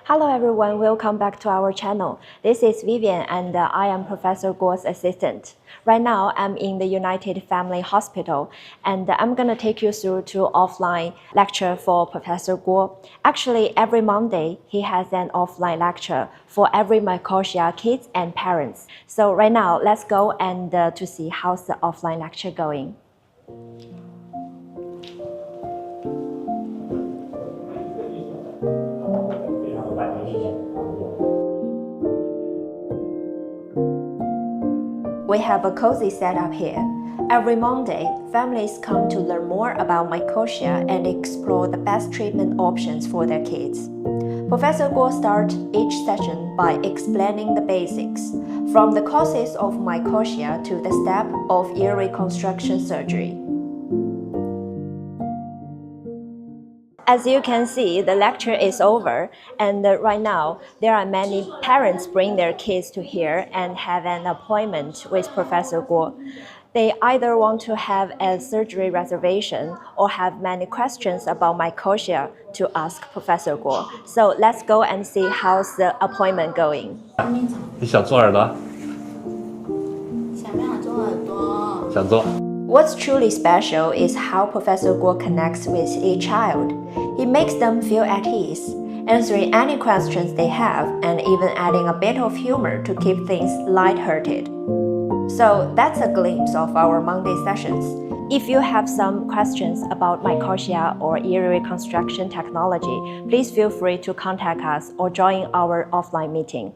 Hello everyone, welcome back to our channel. This is Vivian and I am Professor Guo's assistant. Right now I'm in the United Family Hospital and I'm gonna take you through to offline lecture for Professor Guo. Actually, every Monday he has an offline lecture for every Microtia kids and parents. So right now let's go and to see how's the offline lecture going. We have a cozy setup here. Every Monday, families come to learn more about Microtia and explore the best treatment options for their kids. Professor Guo starts each session by explaining the basics, from the causes of Microtia to the step of ear reconstruction surgery. As you can see, the lecture is over, and right now there are many parents bring their kids to here and have an appointment with Professor Guo. They either want to have a surgery reservation or have many questions about Microtia to ask Professor Guo. So let's go and see how's the appointment going. 你想做耳朵？想不想做耳朵？想做。 What's truly special is how Professor Guo connects with each child. He makes them feel at ease, answering any questions they have, and even adding a bit of humor to keep things lighthearted. So that's a glimpse of our Monday sessions. If you have some questions about Microtia or ear reconstruction technology, please feel free to contact us or join our offline meeting.